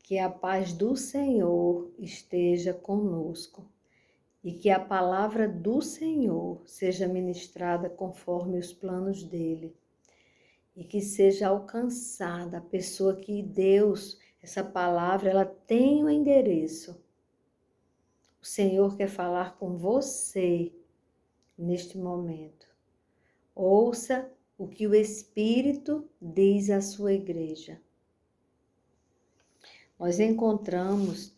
Que a paz do Senhor esteja conosco e que a palavra do Senhor seja ministrada conforme os planos dele e que seja alcançada a pessoa que Deus, essa palavra, ela tem o endereço. O Senhor quer falar com você neste momento. Ouça o que o Espírito diz à sua igreja. Nós encontramos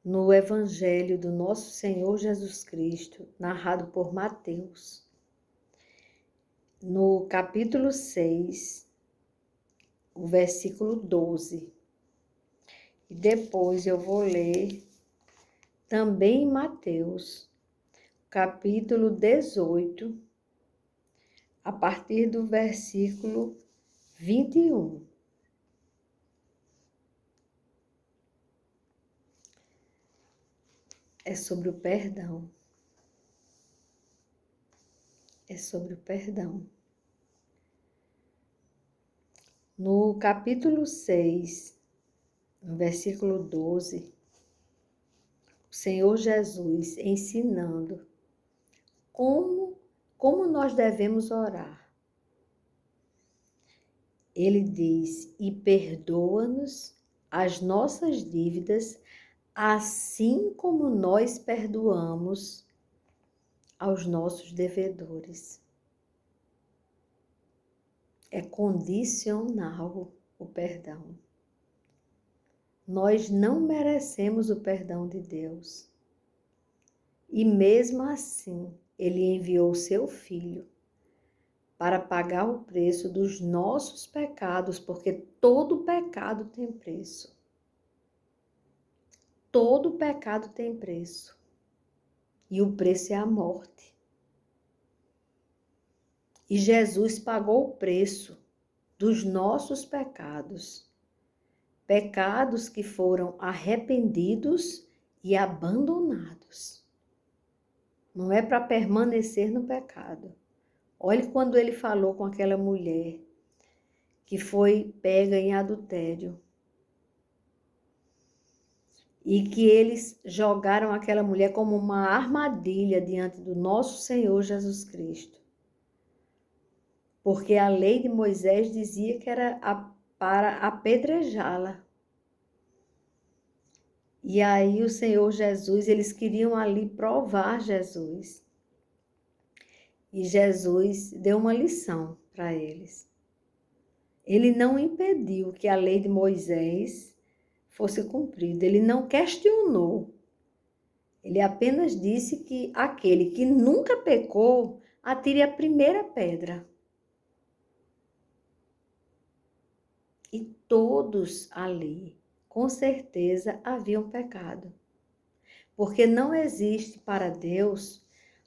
no Evangelho do nosso Senhor Jesus Cristo, narrado por Mateus, no capítulo 6, o versículo 12. E depois eu vou ler também em Mateus, capítulo 18, a partir do versículo 21. É sobre o perdão. É sobre o perdão. No capítulo 6, no versículo 12, o Senhor Jesus ensinando como nós devemos orar. Ele diz: e perdoa-nos as nossas dívidas, assim como nós perdoamos aos nossos devedores. É condicional o perdão. Nós não merecemos o perdão de Deus. E mesmo assim, Ele enviou o seu Filho para pagar o preço dos nossos pecados, porque todo pecado tem preço. Todo pecado tem preço. E o preço é a morte. E Jesus pagou o preço dos nossos pecados. Pecados que foram arrependidos e abandonados. Não é para permanecer no pecado. Olhe quando ele falou com aquela mulher que foi pega em adultério. E que eles jogaram aquela mulher como uma armadilha diante do nosso Senhor Jesus Cristo. Porque a lei de Moisés dizia que era para apedrejá-la. E aí o Senhor Jesus, eles queriam ali provar Jesus. E Jesus deu uma lição para eles. Ele não impediu que a lei de Moisés fosse cumprida. Ele não questionou. Ele apenas disse que aquele que nunca pecou, atire a primeira pedra. E todos ali, com certeza, haviam pecado. Porque não existe para Deus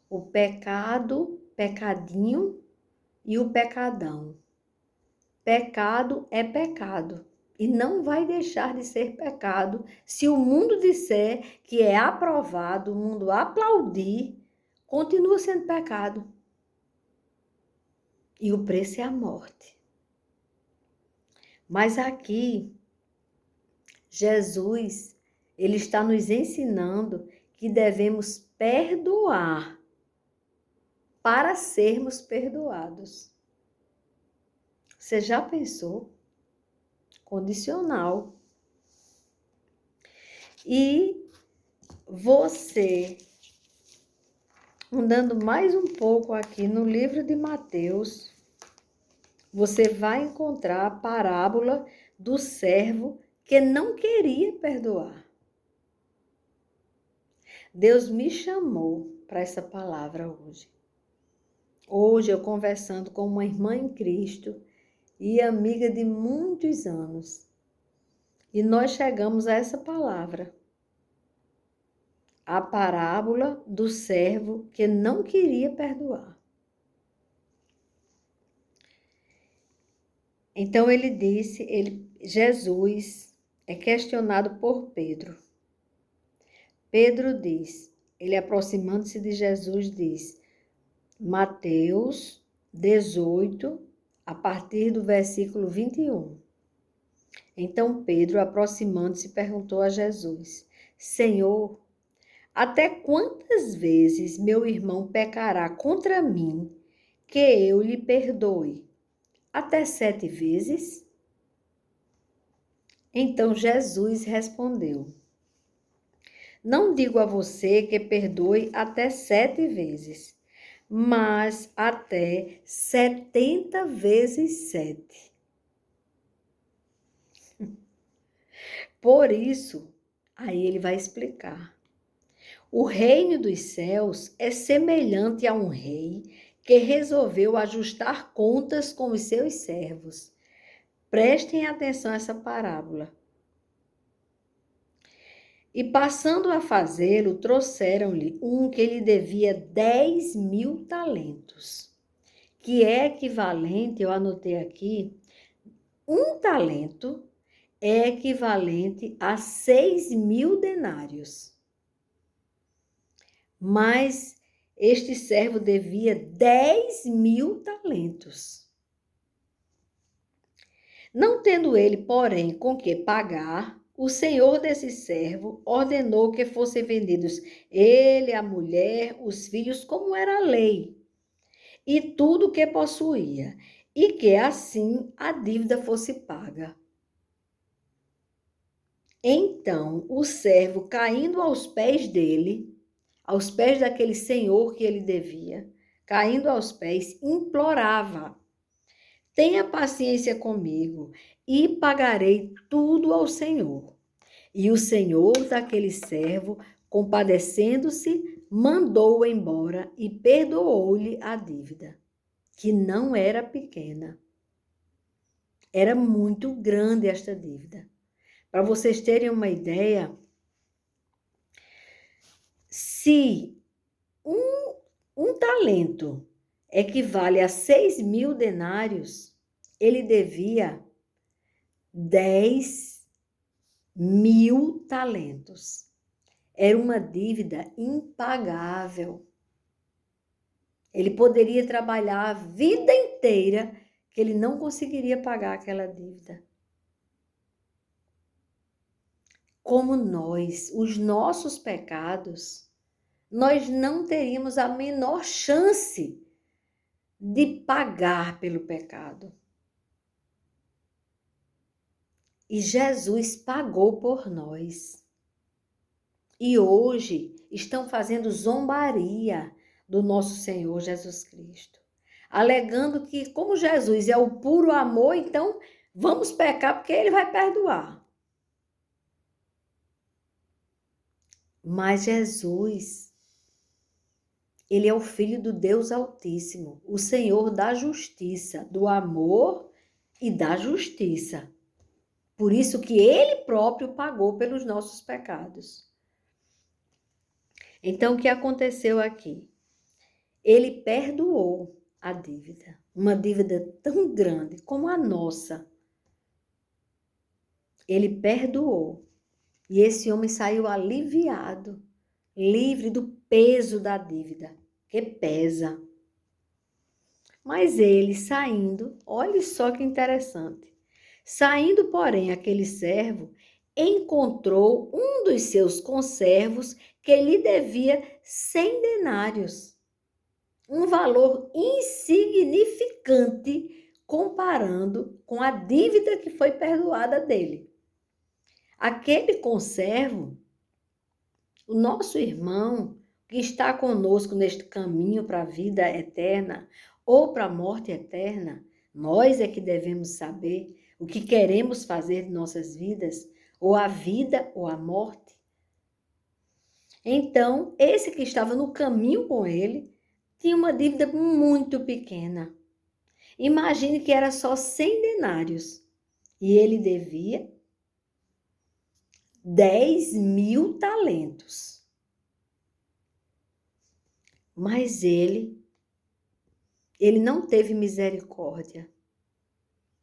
o pecado, pecadinho e o pecadão. Pecado é pecado e não vai deixar de ser pecado se o mundo disser que é aprovado, o mundo aplaudir, continua sendo pecado. E o preço é a morte. Mas aqui, Jesus, ele está nos ensinando que devemos perdoar para sermos perdoados. Você já pensou? Condicional. E você, andando mais um pouco aqui no livro de Mateus, você vai encontrar a parábola do servo que não queria perdoar. Deus me chamou para essa palavra hoje. Hoje eu conversando com uma irmã em Cristo e amiga de muitos anos. E nós chegamos a essa palavra. A parábola do servo que não queria perdoar. Então ele disse, Jesus é questionado por Pedro. Pedro diz, ele aproximando-se de Jesus diz, Mateus 18, a partir do versículo 21. Então Pedro, aproximando-se, perguntou a Jesus: Senhor, até quantas vezes meu irmão pecará contra mim que eu lhe perdoe? Até 7 vezes? Então Jesus respondeu: Não digo a você que perdoe até 7 vezes, mas até 70 vezes 7. Por isso, aí ele vai explicar. O reino dos céus é semelhante a um rei que resolveu ajustar contas com os seus servos. Prestem atenção a essa parábola. E passando a fazê-lo, trouxeram-lhe um que lhe devia 10.000 talentos, que é equivalente, eu anotei aqui, um talento é equivalente a 6.000 denários. Mas este servo devia 10.000 talentos. Não tendo ele, porém, com que pagar, o senhor desse servo ordenou que fossem vendidos ele, a mulher, os filhos, como era a lei, e tudo o que possuía, e que assim a dívida fosse paga. Então o servo, caindo aos pés dele, aos pés daquele senhor que ele devia, caindo aos pés, implorava: Tenha paciência comigo e pagarei tudo ao Senhor. E o senhor daquele servo, compadecendo-se, mandou-o embora e perdoou-lhe a dívida, que não era pequena. Era muito grande esta dívida. Para vocês terem uma ideia, se um talento equivale a 6.000 denários, ele devia 10.000 talentos. Era uma dívida impagável. Ele poderia trabalhar a vida inteira que ele não conseguiria pagar aquela dívida. Como nós, os nossos pecados, nós não teríamos a menor chance de pagar pelo pecado. E Jesus pagou por nós. E hoje estão fazendo zombaria do nosso Senhor Jesus Cristo, alegando que, como Jesus é o puro amor, então vamos pecar porque ele vai perdoar. Mas Jesus, ele é o Filho do Deus Altíssimo, o Senhor da justiça, do amor e da justiça. Por isso que ele próprio pagou pelos nossos pecados. Então, o que aconteceu aqui? Ele perdoou a dívida, uma dívida tão grande como a nossa. Ele perdoou. E esse homem saiu aliviado, livre do peso da dívida, que pesa. Mas ele saindo, olha só que interessante. Saindo, porém, aquele servo encontrou um dos seus conservos que lhe devia 100 denários. Um valor insignificante comparando com a dívida que foi perdoada dele. Aquele conservo, o nosso irmão que está conosco neste caminho para a vida eterna ou para a morte eterna, nós é que devemos saber o que queremos fazer de nossas vidas, ou a vida ou a morte. Então, esse que estava no caminho com ele, tinha uma dívida muito pequena. Imagine que era só 100 denários e ele devia 10.000 talentos. Mas ele não teve misericórdia.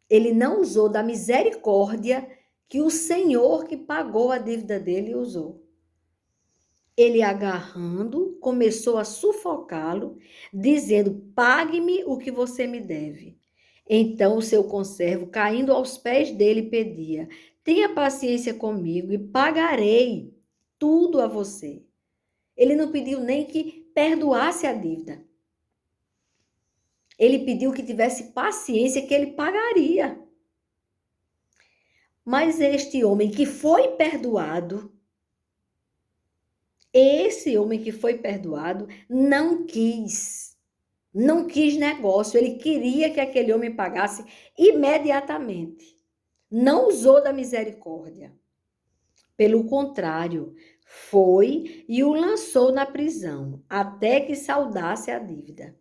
Ele não usou da misericórdia que o Senhor que pagou a dívida dele usou. Ele, agarrando, começou a sufocá-lo, dizendo: pague-me o que você me deve. Então o seu conservo, caindo aos pés dele, pedia: tenha paciência comigo e pagarei tudo a você. Ele não pediu nem que perdoasse a dívida. Ele pediu que tivesse paciência, que ele pagaria. Mas este homem que foi perdoado, não quis negócio. Ele queria que aquele homem pagasse imediatamente. Não usou da misericórdia. Pelo contrário, foi e o lançou na prisão, até que saldasse a dívida.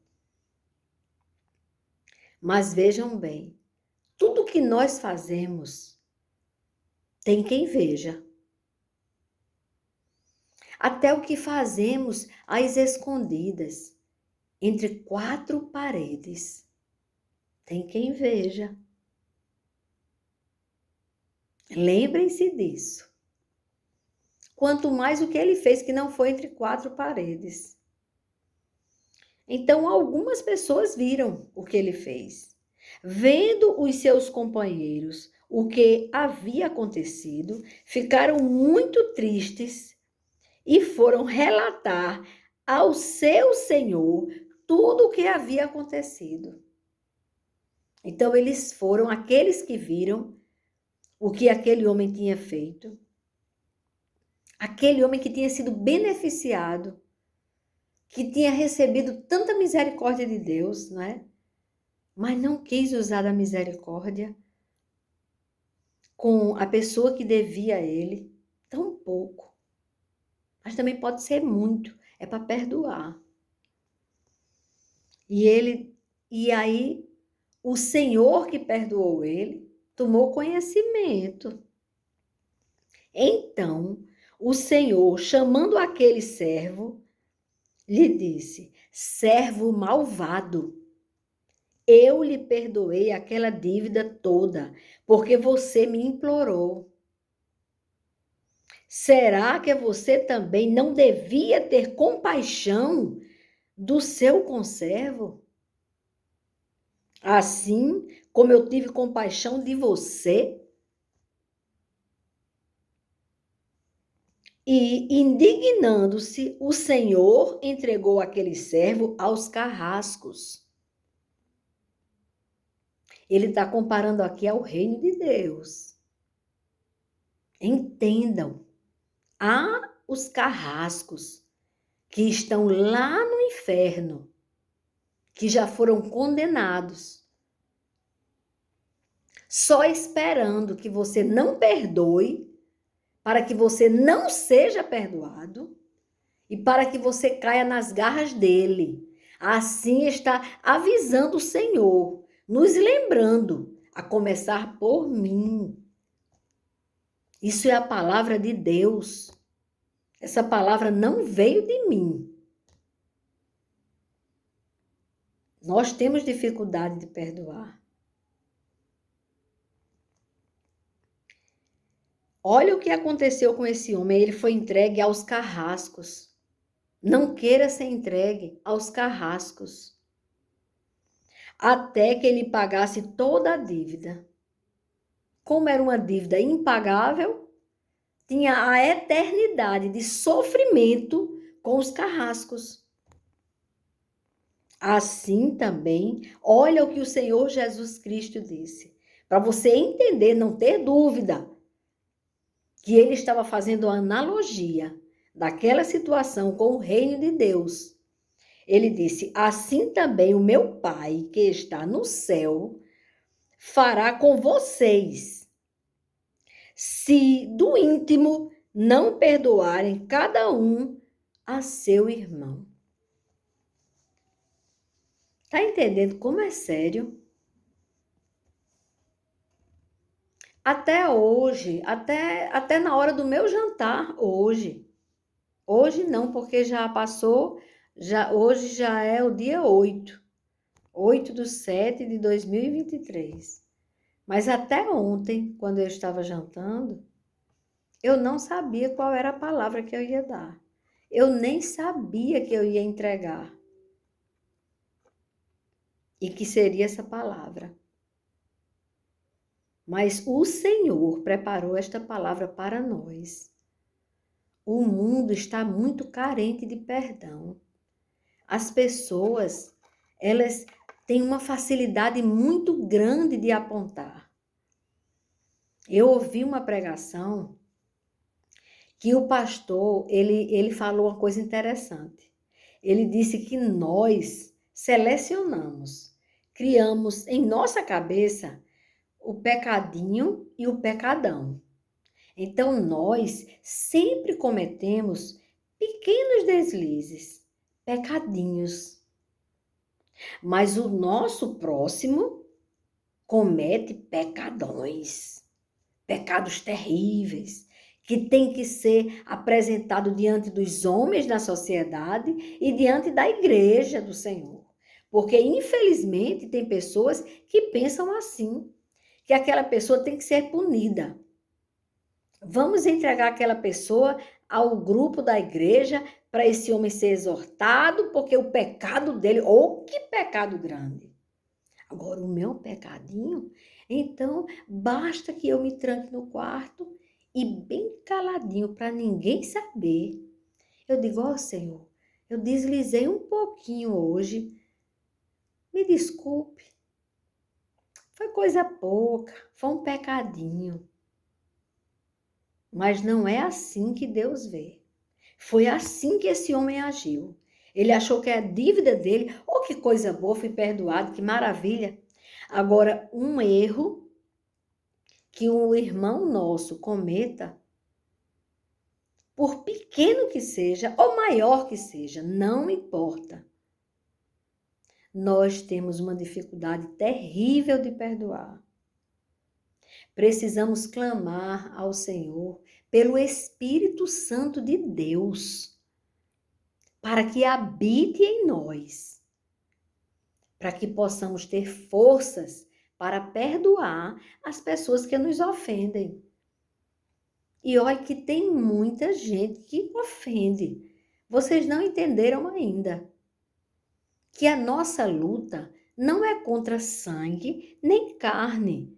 Mas vejam bem, tudo que nós fazemos tem quem veja. Até o que fazemos às escondidas, entre quatro paredes, tem quem veja. Lembrem-se disso. Quanto mais o que ele fez, que não foi entre quatro paredes. Então, algumas pessoas viram o que ele fez. Vendo os seus companheiros o que havia acontecido, ficaram muito tristes e foram relatar ao seu senhor tudo o que havia acontecido. Então, eles foram aqueles que viram o que aquele homem tinha feito, aquele homem que tinha sido beneficiado, que tinha recebido tanta misericórdia de Deus, não é? Mas não quis usar da misericórdia com a pessoa que devia a ele tão pouco. Mas também pode ser muito, é para perdoar. E aí o Senhor que perdoou ele tomou conhecimento. Então, o Senhor, chamando aquele servo, lhe disse: servo malvado, eu lhe perdoei aquela dívida toda, porque você me implorou. Será que você também não devia ter compaixão do seu conservo? Assim como eu tive compaixão de você? E, indignando-se, o Senhor entregou aquele servo aos carrascos. Ele está comparando aqui ao reino de Deus. Entendam, há os carrascos que estão lá no inferno, que já foram condenados, só esperando que você não perdoe, para que você não seja perdoado e para que você caia nas garras dele. Assim está avisando o Senhor, nos lembrando, a começar por mim. Isso é a palavra de Deus. Essa palavra não veio de mim. Nós temos dificuldade de perdoar. Olha o que aconteceu com esse homem. Ele foi entregue aos carrascos. Não queira ser entregue aos carrascos, até que ele pagasse toda a dívida. Como era uma dívida impagável, tinha a eternidade de sofrimento com os carrascos. Assim também, olha o que o Senhor Jesus Cristo disse, para você entender, não ter dúvida, que ele estava fazendo uma analogia daquela situação com o reino de Deus. Ele disse: assim também o meu Pai que está no céu fará com vocês, se do íntimo não perdoarem cada um a seu irmão. Tá entendendo como é sério? Até hoje, até na hora do meu jantar hoje. Hoje não, porque já passou, hoje já é o dia 8/7/2023. Mas até ontem, quando eu estava jantando, eu não sabia qual era a palavra que eu ia dar. Eu nem sabia que eu ia entregar. E que seria essa palavra. Mas o Senhor preparou esta palavra para nós. O mundo está muito carente de perdão. As pessoas, elas têm uma facilidade muito grande de apontar. Eu ouvi uma pregação que o pastor, ele falou uma coisa interessante. Ele disse que nós selecionamos, criamos em nossa cabeça o pecadinho e o pecadão. Então, nós sempre cometemos pequenos deslizes, pecadinhos. Mas o nosso próximo comete pecadões, pecados terríveis, que tem que ser apresentado diante dos homens na sociedade e diante da igreja do Senhor. Porque, infelizmente, tem pessoas que pensam assim, que aquela pessoa tem que ser punida. Vamos entregar aquela pessoa ao grupo da igreja para esse homem ser exortado, porque o pecado dele, ou que pecado grande. Agora, o meu pecadinho, então, basta que eu me tranque no quarto e bem caladinho para ninguém saber. Eu digo, ó Senhor, eu deslizei um pouquinho hoje, me desculpe. Foi coisa pouca, foi um pecadinho. Mas não é assim que Deus vê. Foi assim que esse homem agiu. Ele achou que a dívida dele, oh, que coisa boa, fui perdoado, que maravilha. Agora, um erro que um irmão nosso cometa, por pequeno que seja ou maior que seja, não importa. Nós temos uma dificuldade terrível de perdoar. Precisamos clamar ao Senhor pelo Espírito Santo de Deus, para que habite em nós, para que possamos ter forças para perdoar as pessoas que nos ofendem. E olha que tem muita gente que ofende. Vocês não entenderam ainda que a nossa luta não é contra sangue nem carne.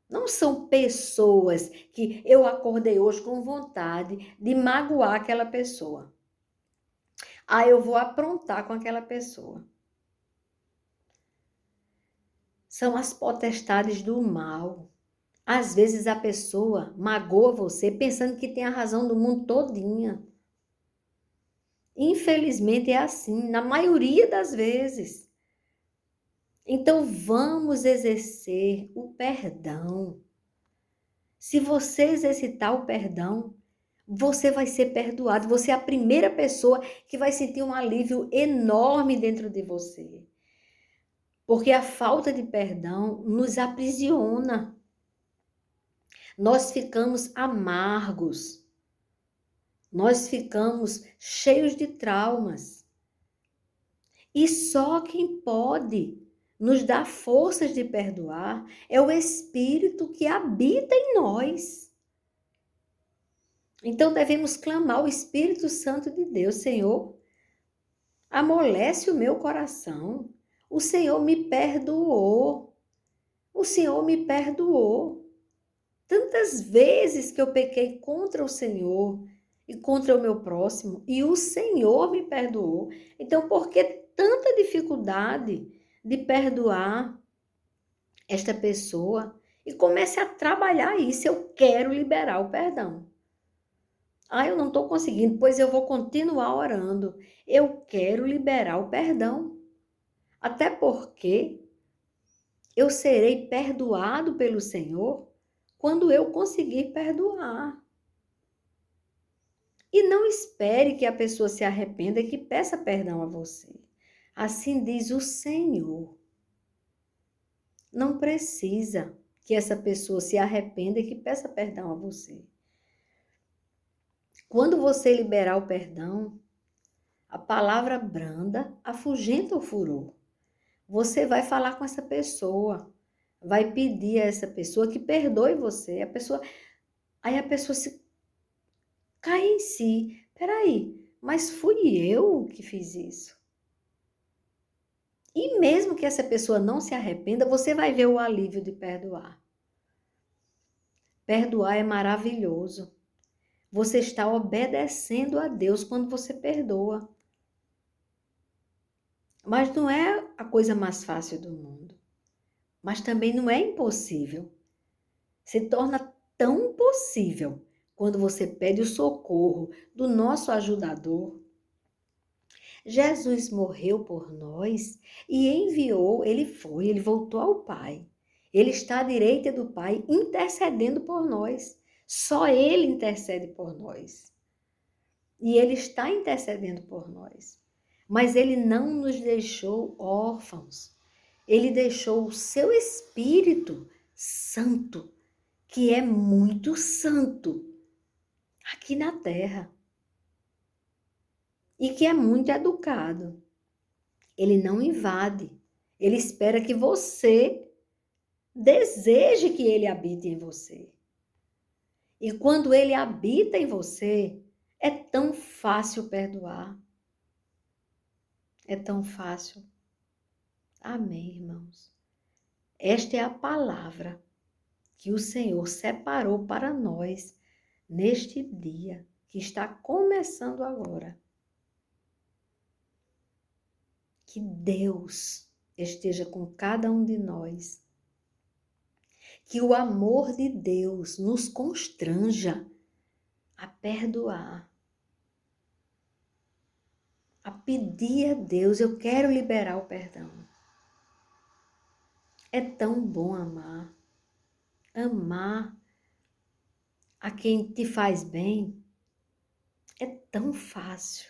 Não são pessoas que eu acordei hoje com vontade de magoar aquela pessoa. Ah, eu vou aprontar com aquela pessoa. São as potestades do mal. Às vezes a pessoa magoa você pensando que tem a razão do mundo todinha. Infelizmente é assim, na maioria das vezes. Então vamos exercer o perdão. Se você exercitar o perdão, você vai ser perdoado. Você é a primeira pessoa que vai sentir um alívio enorme dentro de você. Porque a falta de perdão nos aprisiona. Nós ficamos amargos. Nós ficamos cheios de traumas. E só quem pode nos dar forças de perdoar é o Espírito que habita em nós. Então devemos clamar ao Espírito Santo de Deus, Senhor, amolece o meu coração. O Senhor me perdoou. O Senhor me perdoou. Tantas vezes que eu pequei contra o Senhor e contra o meu próximo, e o Senhor me perdoou. Então, por que tanta dificuldade de perdoar esta pessoa? E comece a trabalhar isso. Eu quero liberar o perdão. Ah, eu não estou conseguindo, pois eu vou continuar orando. Eu quero liberar o perdão. Até porque eu serei perdoado pelo Senhor quando eu conseguir perdoar. E não espere que a pessoa se arrependa e que peça perdão a você. Assim diz o Senhor. Não precisa que essa pessoa se arrependa e que peça perdão a você. Quando você liberar o perdão, a palavra branda afugenta o furor. Você vai falar com essa pessoa, vai pedir a essa pessoa que perdoe você. Aí a pessoa se cai em si. Peraí, mas fui eu que fiz isso. E mesmo que essa pessoa não se arrependa, você vai ver o alívio de perdoar. Perdoar é maravilhoso. Você está obedecendo a Deus quando você perdoa. Mas não é a coisa mais fácil do mundo. Mas também não é impossível. Se torna tão possível quando você pede o socorro do nosso ajudador. Jesus morreu por nós e ele voltou ao Pai. Ele está à direita do Pai intercedendo por nós. Só ele intercede por nós. E ele está intercedendo por nós. Mas ele não nos deixou órfãos. Ele deixou o seu Espírito Santo, que é muito santo, aqui na terra. E que é muito educado. Ele não invade. Ele espera que você deseje que ele habite em você. E quando ele habita em você, é tão fácil perdoar. É tão fácil. Amém, irmãos. Esta é a palavra que o Senhor separou para nós neste dia que está começando agora. Que Deus esteja com cada um de nós. Que o amor de Deus nos constranja a perdoar. A pedir a Deus, eu quero liberar o perdão. É tão bom amar. Amar a quem te faz bem é tão fácil.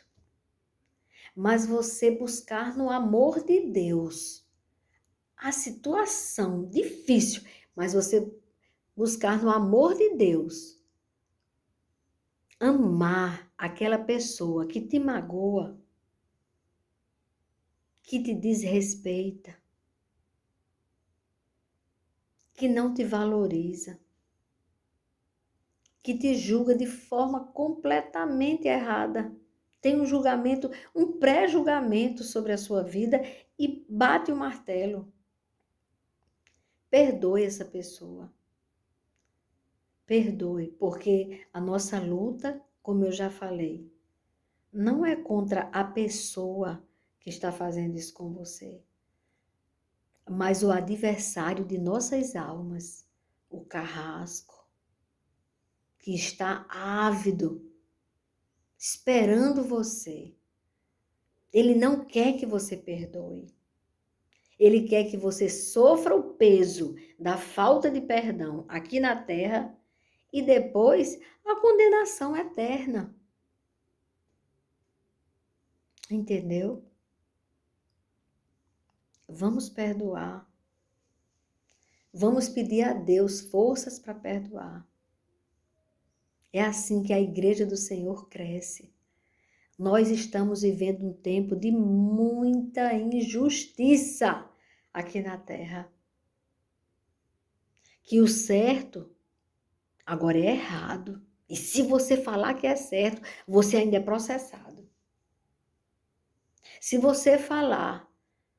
Mas você buscar no amor de Deus a situação difícil, mas você buscar no amor de Deus amar aquela pessoa que te magoa, que te desrespeita, que não te valoriza, que te julga de forma completamente errada. Tem um julgamento, um pré-julgamento sobre a sua vida e bate o martelo. Perdoe essa pessoa. Perdoe, porque a nossa luta, como eu já falei, não é contra a pessoa que está fazendo isso com você, mas o adversário de nossas almas, o carrasco, que está ávido, esperando você. Ele não quer que você perdoe. Ele quer que você sofra o peso da falta de perdão aqui na terra e depois a condenação eterna. Entendeu? Vamos perdoar. Vamos pedir a Deus forças para perdoar. É assim que a igreja do Senhor cresce. Nós estamos vivendo um tempo de muita injustiça aqui na terra. Que o certo agora é errado. E se você falar que é certo, você ainda é processado. Se você falar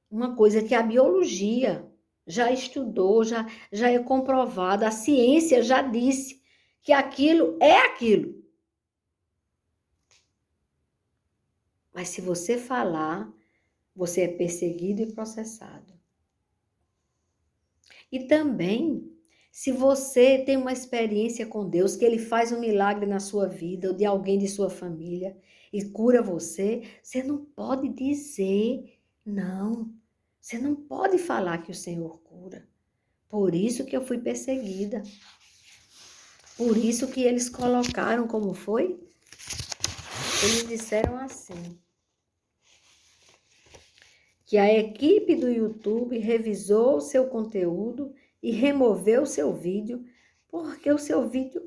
uma coisa que a biologia já estudou, já é comprovada, a ciência já disse que aquilo é aquilo. Mas se você falar, você é perseguido e processado. E também, se você tem uma experiência com Deus, que Ele faz um milagre na sua vida ou de alguém de sua família e cura você, você não pode dizer não. Você não pode falar que o Senhor cura. Por isso que eu fui perseguida. Por isso que eles colocaram, como foi? Eles disseram assim, que a equipe do YouTube revisou o seu conteúdo e removeu o seu vídeo, porque o seu vídeo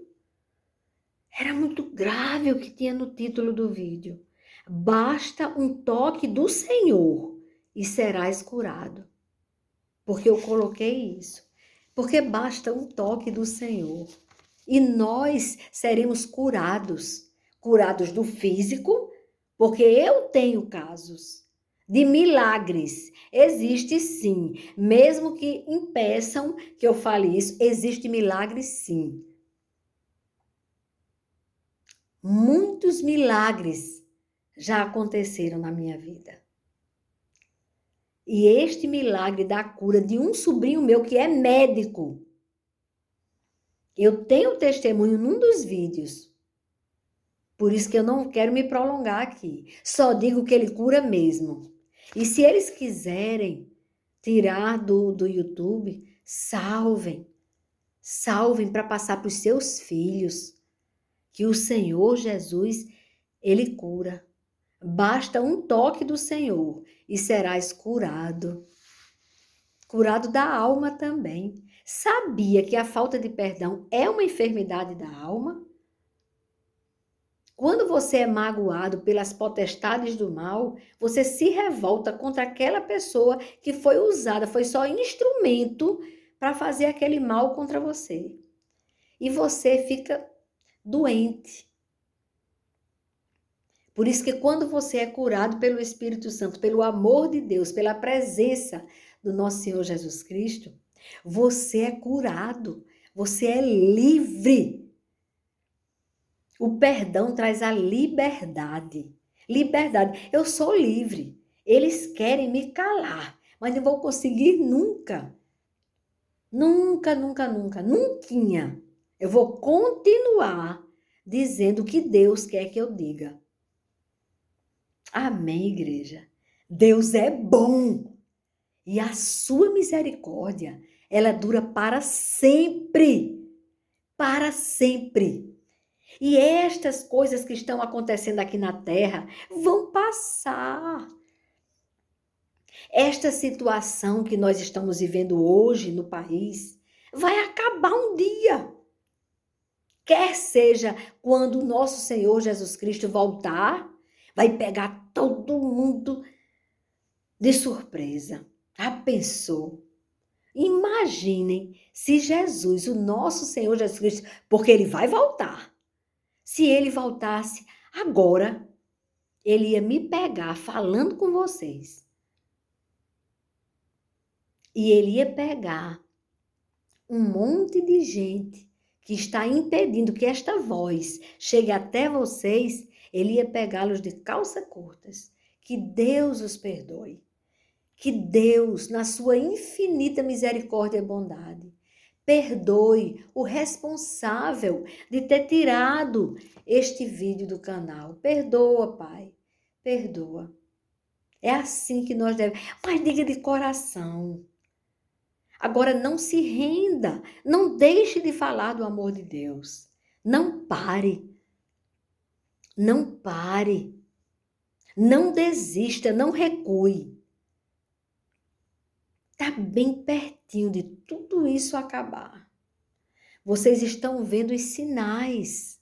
era muito grave o que tinha no título do vídeo. Basta um toque do Senhor e serás curado. Porque eu coloquei isso. Porque basta um toque do Senhor. E nós seremos curados. Curados do físico, porque eu tenho casos de milagres. Existe sim. Mesmo que impeçam que eu fale isso, existe milagre sim. Muitos milagres já aconteceram na minha vida. E este milagre da cura de um sobrinho meu que é médico, eu tenho testemunho num dos vídeos. Por isso que eu não quero me prolongar aqui. Só digo que ele cura mesmo. E se eles quiserem tirar do YouTube, salvem. Salvem para passar para os seus filhos. Que o Senhor Jesus, ele cura. Basta um toque do Senhor e serás curado. Curado da alma também. Sabia que a falta de perdão é uma enfermidade da alma? Quando você é magoado pelas potestades do mal, você se revolta contra aquela pessoa que foi usada, foi só instrumento para fazer aquele mal contra você. E você fica doente. Por isso que quando você é curado pelo Espírito Santo, pelo amor de Deus, pela presença do nosso Senhor Jesus Cristo, você é curado, você é livre. O perdão traz a liberdade. Liberdade. Eu sou livre. Eles querem me calar, mas não vou conseguir nunca. Nunca, nunca, nunca. Nunquinha. Eu vou continuar dizendo o que Deus quer que eu diga. Amém, igreja? Deus é bom. E a sua misericórdia, ela dura para sempre. Para sempre. E estas coisas que estão acontecendo aqui na Terra vão passar. Esta situação que nós estamos vivendo hoje no país vai acabar um dia. Quer seja quando o nosso Senhor Jesus Cristo voltar, vai pegar todo mundo de surpresa. Já pensou? Imaginem se Jesus, o nosso Senhor Jesus Cristo, porque ele vai voltar. Se ele voltasse agora, ele ia me pegar falando com vocês. E ele ia pegar um monte de gente que está impedindo que esta voz chegue até vocês. Ele ia pegá-los de calça curtas. Que Deus os perdoe. Que Deus, na sua infinita misericórdia e bondade, perdoe o responsável de ter tirado este vídeo do canal. Perdoa, Pai. Perdoa. É assim que nós devemos. Mas diga de coração. Agora não se renda. Não deixe de falar do amor de Deus. Não pare. Não pare. Não desista, não recue. Está bem pertinho de tudo isso acabar. Vocês estão vendo os sinais.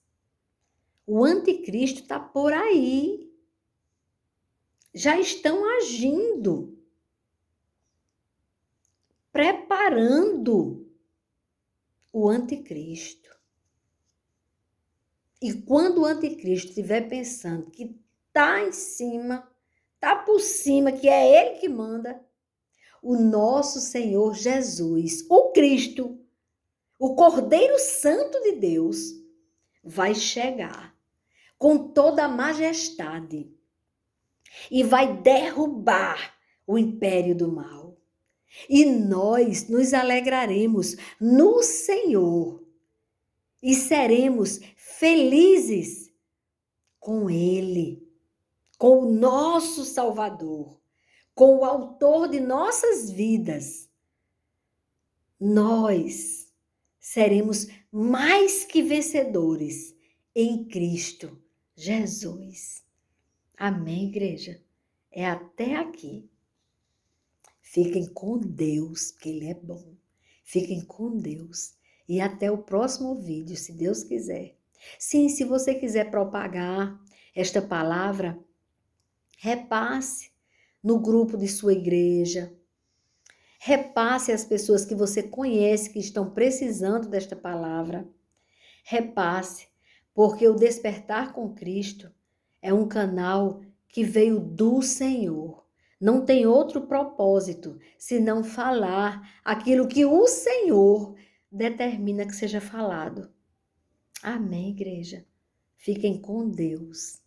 O anticristo está por aí. Já estão agindo. Preparando o anticristo. E quando o anticristo estiver pensando que está em cima, está por cima, que é ele que manda, o nosso Senhor Jesus, o Cristo, o Cordeiro Santo de Deus, vai chegar com toda a majestade e vai derrubar o império do mal. E nós nos alegraremos no Senhor e seremos felizes com Ele, com o nosso Salvador, com o autor de nossas vidas. Nós seremos mais que vencedores em Cristo Jesus. Amém, igreja? É até aqui. Fiquem com Deus, porque Ele é bom. Fiquem com Deus. E até o próximo vídeo, se Deus quiser. Sim, se você quiser propagar esta palavra, repasse no grupo de sua igreja. Repasse as pessoas que você conhece que estão precisando desta palavra. Repasse, porque o Despertar com Cristo é um canal que veio do Senhor. Não tem outro propósito senão falar aquilo que o Senhor determina que seja falado. Amém, igreja? Fiquem com Deus.